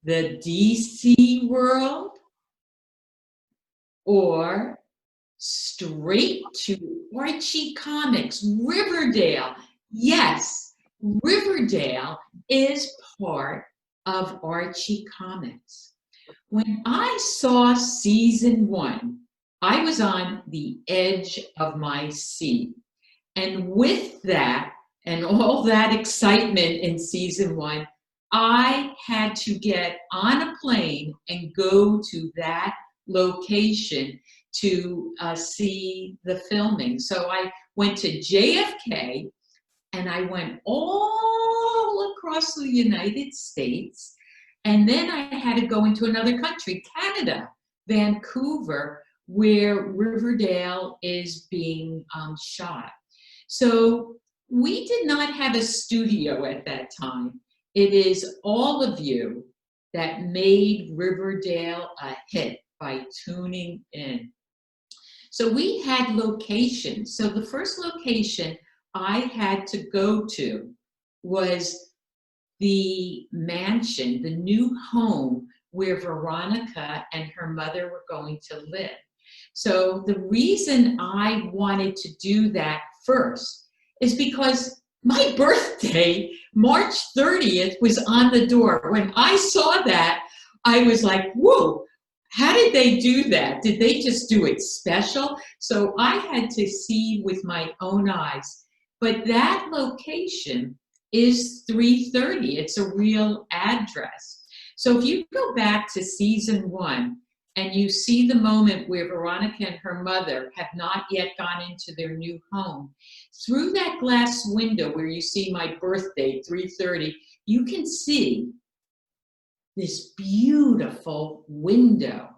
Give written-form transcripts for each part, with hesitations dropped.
the DC world, or straight to Archie Comics, Riverdale? Yes, Riverdale is part of Archie Comics. When I saw season 1, I was on the edge of my seat. And with that, and all that excitement in season 1, I had to get on a plane and go to that location to see the filming. So I went to JFK, and I went all across the United States. And then I had to go into another country, Canada, Vancouver, where Riverdale is being shot. So we did not have a studio at that time. It is all of you that made Riverdale a hit by tuning in. So we had locations. So the first location I had to go to was the mansion, the new home where Veronica and her mother were going to live. So the reason I wanted to do that first is because my birthday, March 30th, was on the door. When I saw that, I was like, whoa, how did they do that? Did they just do it special? So I had to see with my own eyes. But that location is 330. It's a real address. So if you go back to season 1 and you see the moment where Veronica and her mother have not yet gone into their new home, through that glass window where you see my birthday, 330, you can see this beautiful window.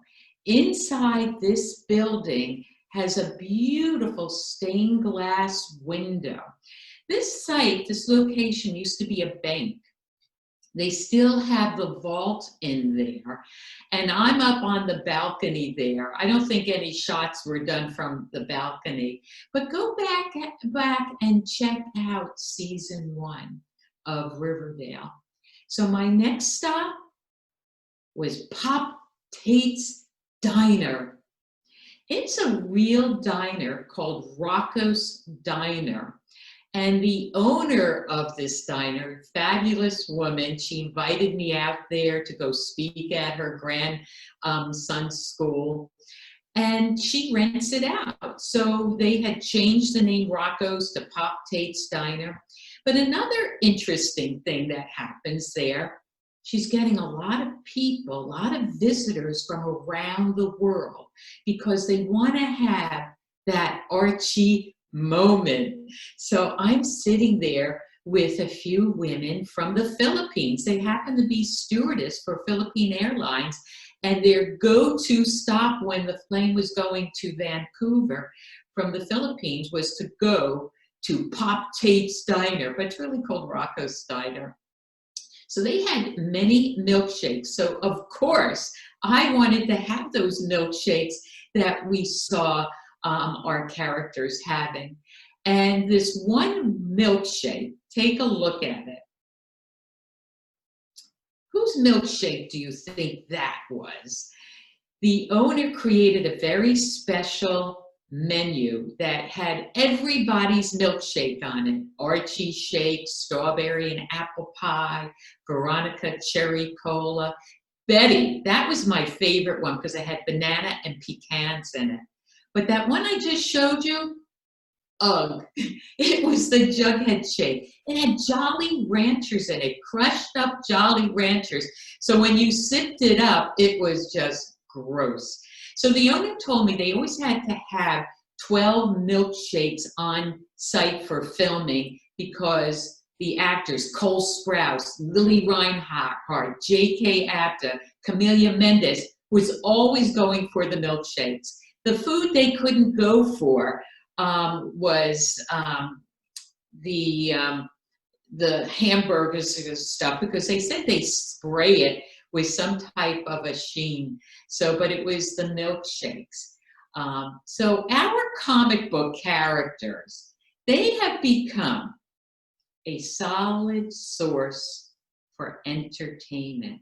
Inside this building has a beautiful stained glass window. This site, this location used to be a bank. They still have the vault in there. And I'm up on the balcony there. I don't think any shots were done from the balcony. But go back and check out season 1 of Riverdale. So my next stop was Pop Tate's Diner. It's a real diner called Rocco's Diner. And the owner of this diner, fabulous woman, she invited me out there to go speak at her grandson's school. And she rents it out. So they had changed the name Rocco's to Pop Tate's Diner. But another interesting thing that happens there, she's getting a lot of people, a lot of visitors from around the world because they want to have that Archie moment. So I'm sitting there with a few women from the Philippines. They happen to be stewardess for Philippine Airlines, and their go-to stop when the plane was going to Vancouver from the Philippines was to go to Pop Tate's Diner, but it's really called Rocco's Diner. So they had many milkshakes. So of course, I wanted to have those milkshakes that we saw our characters having. And this one milkshake, take a look at it. Whose milkshake do you think that was? The owner created a very special menu that had everybody's milkshake on it. Archie shake, strawberry and apple pie, Veronica cherry cola. Betty, that was my favorite one because it had banana and pecans in it. But that one I just showed you, ugh, it was the Jughead shake. It had Jolly Ranchers in it, crushed up Jolly Ranchers. So when you sipped it up, it was just gross. So the owner told me they always had to have 12 milkshakes on site for filming because the actors, Cole Sprouse, Lily Reinhardt, J.K. Apta, Camelia Mendes, was always going for the milkshakes. The food they couldn't go for was the hamburgers and stuff because they said they spray it with some type of a sheen. So, but it was the milkshakes. So our comic book characters, they have become a solid source for entertainment.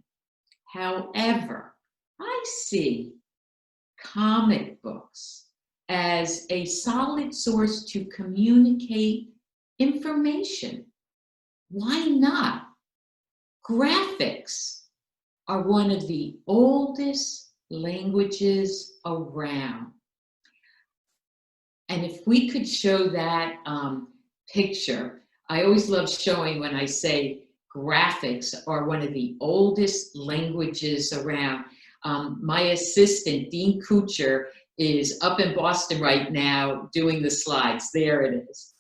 However, I see comic books as a solid source to communicate information. Why not? Graphics are one of the oldest languages around. And if we could show that picture, I always love showing when I say graphics are one of the oldest languages around. My assistant, Dean Kuchar, is up in Boston right now doing the slides. There it is.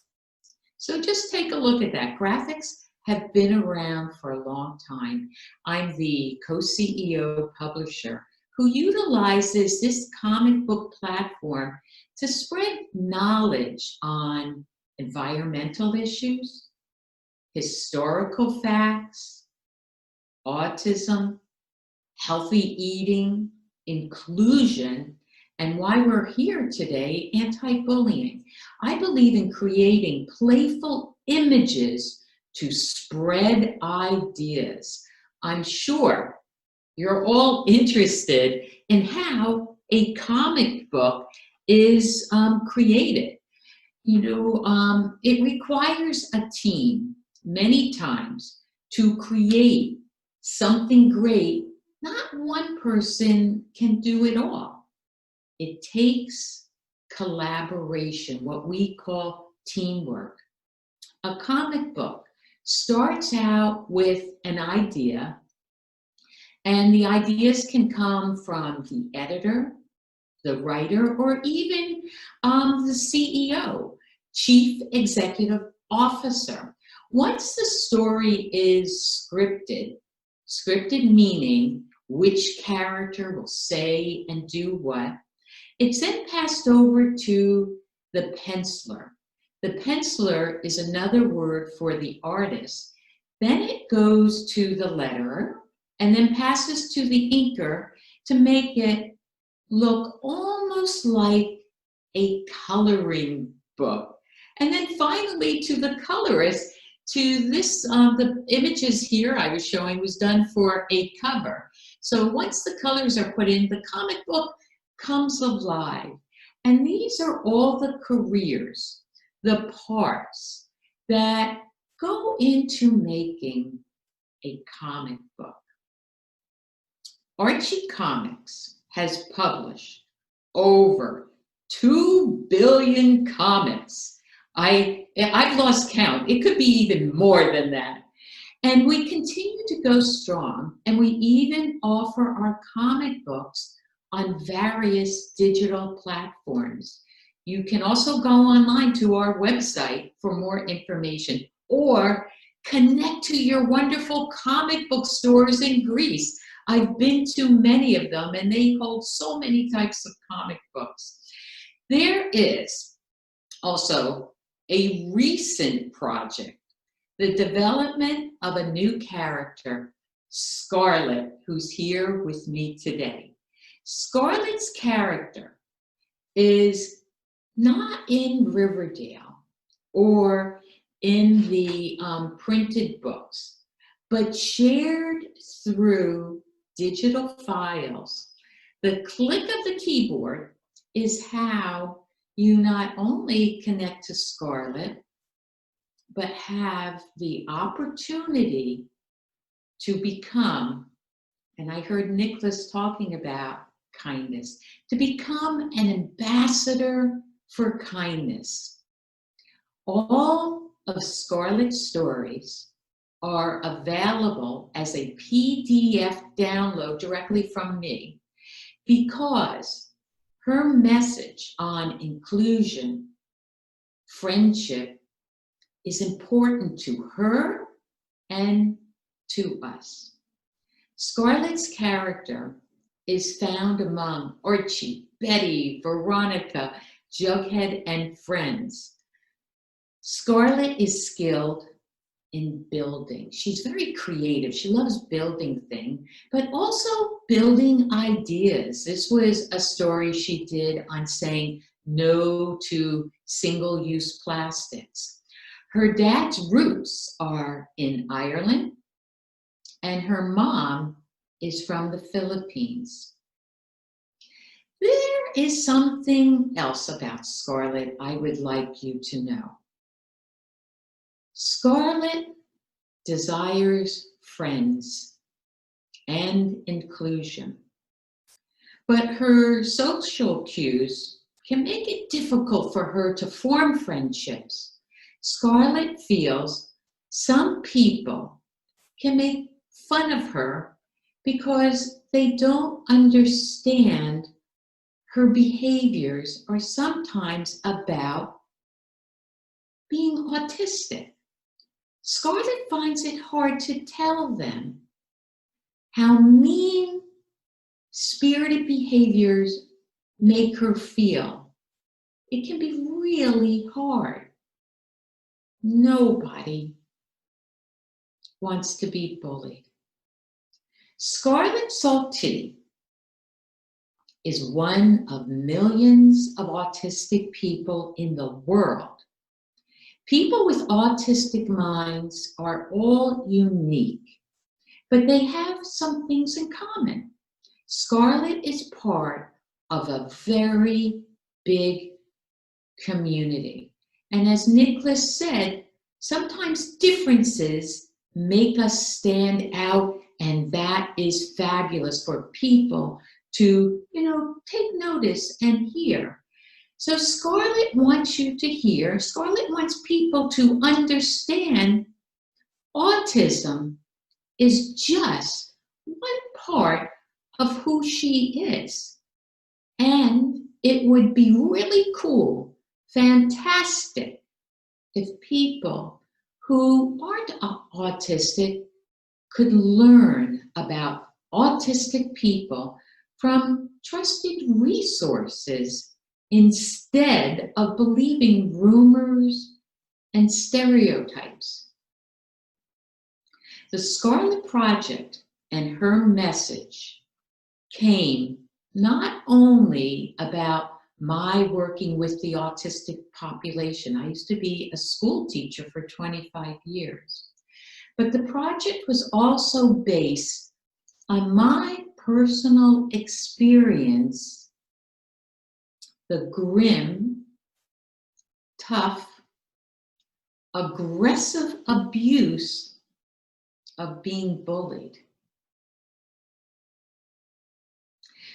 So just take a look at that. Graphics have been around for a long time. I'm the co-CEO publisher who utilizes this comic book platform to spread knowledge on environmental issues, historical facts, autism, healthy eating, inclusion, and why we're here today, anti-bullying. I believe in creating playful images to spread ideas. I'm sure you're all interested in how a comic book is created. It requires a team many times to create something great. Not one person can do it all. It takes collaboration, what we call teamwork. A comic book starts out with an idea, and the ideas can come from the editor, the writer, or even the CEO, Chief Executive Officer. Once the story is scripted meaning which character will say and do what, it's then passed over to the penciler. The penciler is another word for the artist. Then it goes to the letterer and then passes to the inker to make it look almost like a coloring book. And then finally to the colorist, to this, the images here I was showing was done for a cover. So once the colors are put in, the comic book comes alive. And these are all the careers, the parts that go into making a comic book. Archie Comics has published over 2 billion comics. I've lost count. It could be even more than that. And we continue to go strong, and we even offer our comic books on various digital platforms. You can also go online to our website for more information, or connect to your wonderful comic book stores in Greece. I've been to many of them, and they hold so many types of comic books. There is also a recent project, the development of a new character, Scarlet, who's here with me today. Scarlet's character is not in Riverdale or in the printed books, but shared through digital files. The click of the keyboard is how you not only connect to Scarlet, but have the opportunity to become, and I heard Nicholas talking about kindness, to become an ambassador for kindness. All of Scarlet's stories are available as a PDF download directly from me, because her message on inclusion, friendship, is important to her and to us. Scarlet's character is found among Archie, Betty, Veronica, Jughead, and friends. Scarlet is skilled in building. She's very creative. She loves building things, but also building ideas. This was a story she did on saying no to single-use plastics. Her dad's roots are in Ireland, and her mom is from the Philippines. There is something else about Scarlett I would like you to know. Scarlett desires friends and inclusion, but her social cues can make it difficult for her to form friendships. Scarlett feels some people can make fun of her because they don't understand her behaviors are sometimes about being autistic. Scarlett finds it hard to tell them how mean-spirited behaviors make her feel. It can be really hard. Nobody wants to be bullied. Scarlett Salty is one of millions of autistic people in the world. People with autistic minds are all unique, but they have some things in common. Scarlett is part of a very big community. And as Nicholas said, sometimes differences make us stand out, and that is fabulous for people to, take notice and hear. So Scarlett wants you to hear, Scarlett wants people to understand autism is just one part of who she is. And it would be really cool, fantastic, if people who aren't autistic could learn about autistic people from trusted resources instead of believing rumors and stereotypes. The Scarlett Project and her message came not only about my working with the autistic population. I used to be a school teacher for 25 years. But the project was also based on my personal experience, the grim, tough, aggressive abuse of being bullied.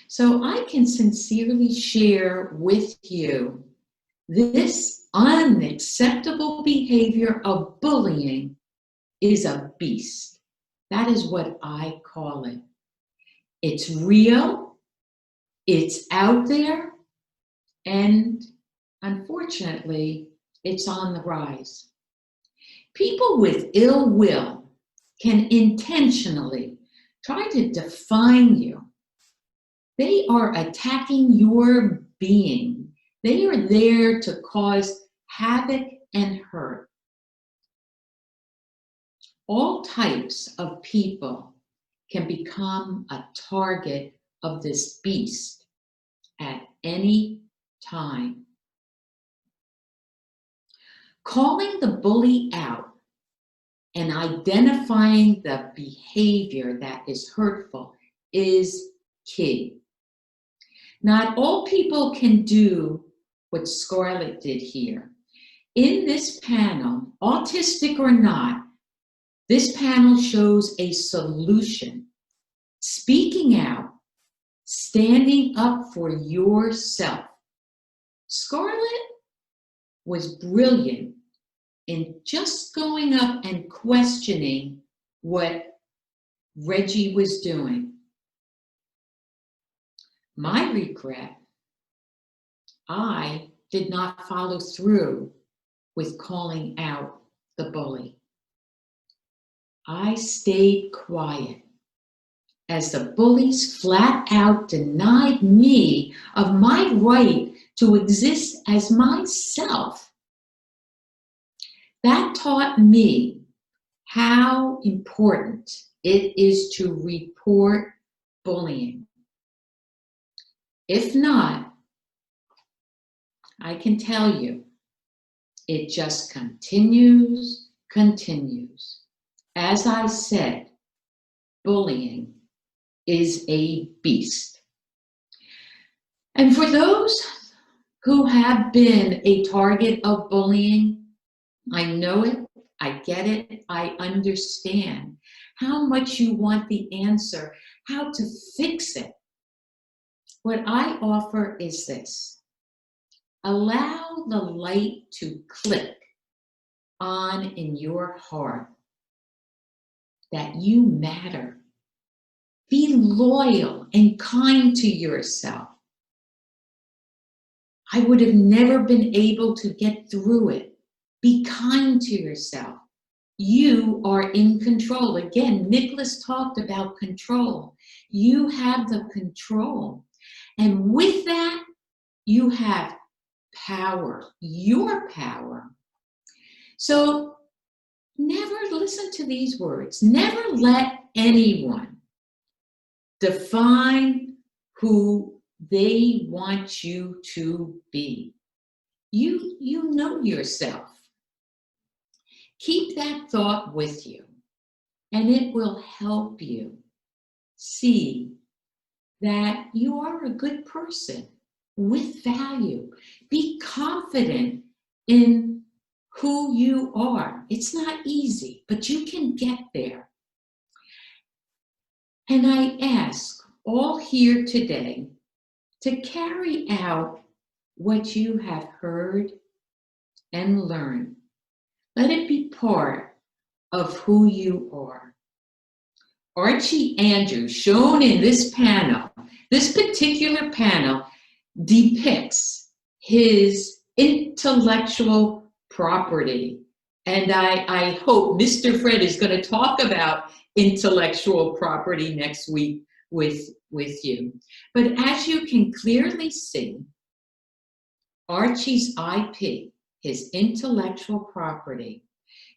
So I can sincerely share with you this unacceptable behavior of bullying is a beast. That is what I call it. It's real, it's out there, and unfortunately, it's on the rise. People with ill will can intentionally try to define you. They are attacking your being. They are there to cause havoc and hurt. All types of people can become a target of this beast at any time. Calling the bully out and identifying the behavior that is hurtful is key. Not all people can do what Scarlett did here. In this panel, autistic or not, this panel shows a solution. Speaking out, standing up for yourself. Scarlett was brilliant in just going up and questioning what Reggie was doing. My regret, I did not follow through with calling out the bully. I stayed quiet as the bullies flat out denied me of my right to exist as myself. That taught me how important it is to report bullying. If not, I can tell you, it just continues. As I said, bullying is a beast. And for those who have been a target of bullying, I know it, I get it, I understand how much you want the answer, how to fix it. What I offer is this: allow the light to click on in your heart that you matter. Be loyal and kind to yourself. I would have never been able to get through it. Be kind to yourself. You are in control. Again, Nicholas talked about control. You have the control. And with that, you have power, your power. So never listen to these words. Never let anyone define who they want you to be. You know yourself. Keep that thought with you, and it will help you see that you are a good person with value. Be confident in who you are. It's not easy, but you can get there. And I ask all here today to carry out what you have heard and learned. Let it be part of who you are. Archie Andrews, shown in this panel, this particular panel depicts his intellectual property. And I hope Mr. Fred is going to talk about intellectual property next week with you. But as you can clearly see, Archie's IP, his intellectual property,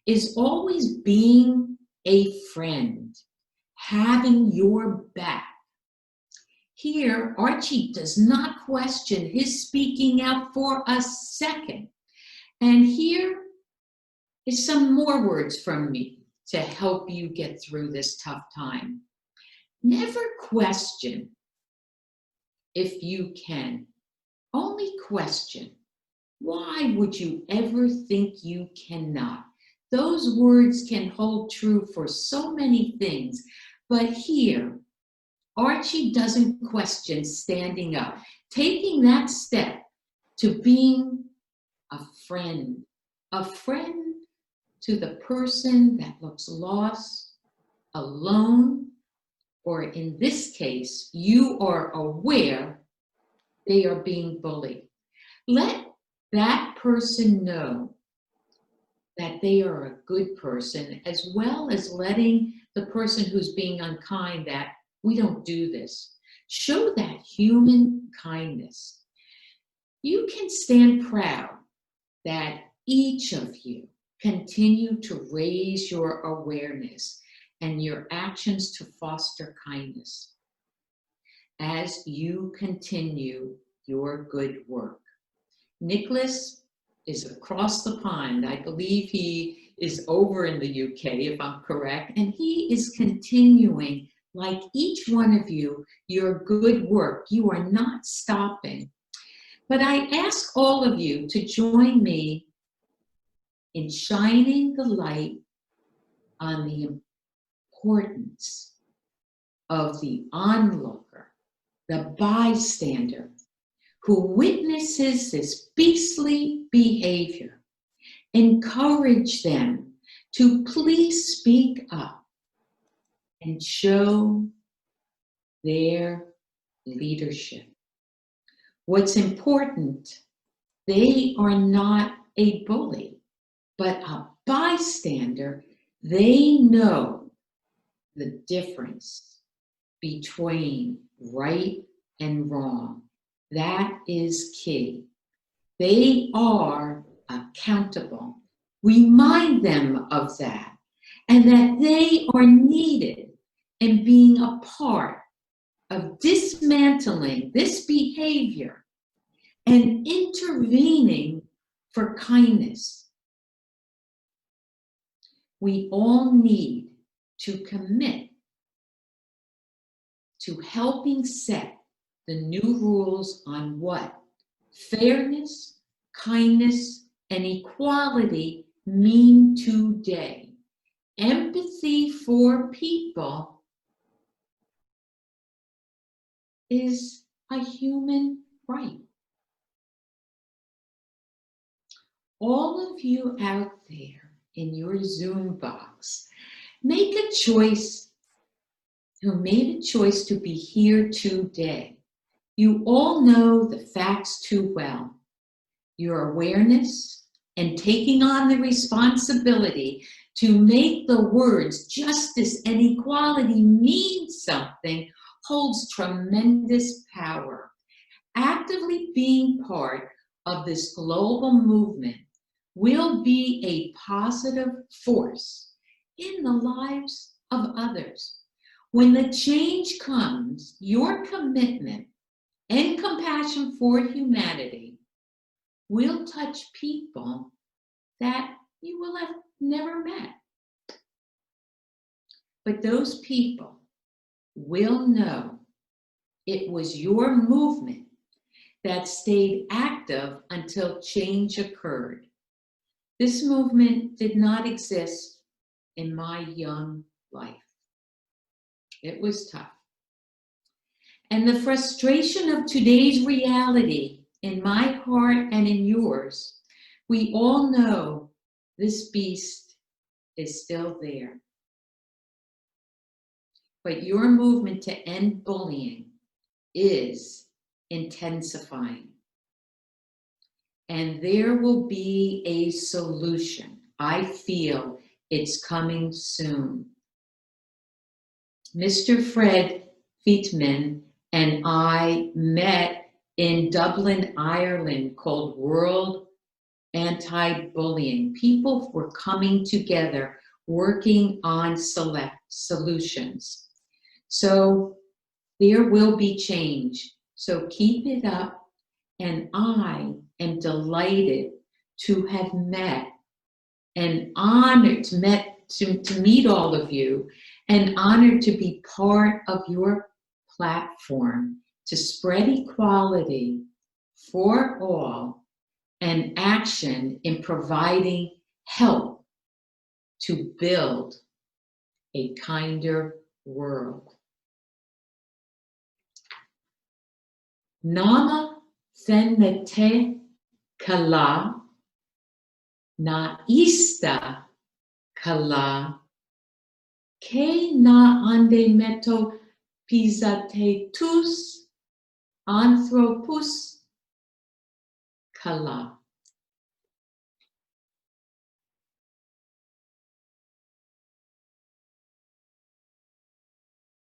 is always being a friend, having your back. Here, Archie does not question his speaking out for a second. And here is some more words from me to help you get through this tough time. Never question if you can. Only question. Why would you ever think you cannot? Those words can hold true for so many things, but here, Archie doesn't question standing up, taking that step to being a friend to the person that looks lost, alone, or in this case, you are aware they are being bullied. Let that person know that they are a good person, as well as letting the person who's being unkind that we don't do this. Show that human kindness. You can stand proud that each of you continue to raise your awareness and your actions to foster kindness as you continue your good work. Nicholas is across the pond. I believe he is over in the UK, if I'm correct, and he is continuing, like each one of you, your good work. You are not stopping. But I ask all of you to join me in shining the light on the importance of the onlooker, the bystander, who witnesses this beastly behavior. Encourage them to please speak up and show their leadership. What's important, they are not a bully, but a bystander. They know the difference between right and wrong. That is key. They are accountable. Remind them of that, and that they are needed in being a part of dismantling this behavior and intervening for kindness. We all need to commit to helping set the new rules on what fairness, kindness, and equality mean today. Empathy for people is a human right. All of you out there in your Zoom box, make a choice, who made a choice to be here today. You all know the facts too well. Your awareness and taking on the responsibility to make the words justice and equality mean something holds tremendous power. Actively being part of this global movement will be a positive force in the lives of others. When the change comes, your commitment and compassion for humanity will touch people that you will have never met. But those people will know it was your movement that stayed active until change occurred. This movement did not exist in my young life. It was tough. And the frustration of today's reality in my heart and in yours, we all know this beast is still there. But your movement to end bullying is intensifying. And there will be a solution. I feel it's coming soon. Mr. Fred Feitman and I met in Dublin, Ireland, called World Anti-Bullying. People were coming together, working on select solutions. So there will be change. So keep it up. And I am delighted to have met and honored to meet all of you, and honored to be part of your platform to spread equality for all and action in providing help to build a kinder world. Nama Thenete Kala Na Ista Kala Ke Na Ande Meto Pisatetus Anthropus Kala.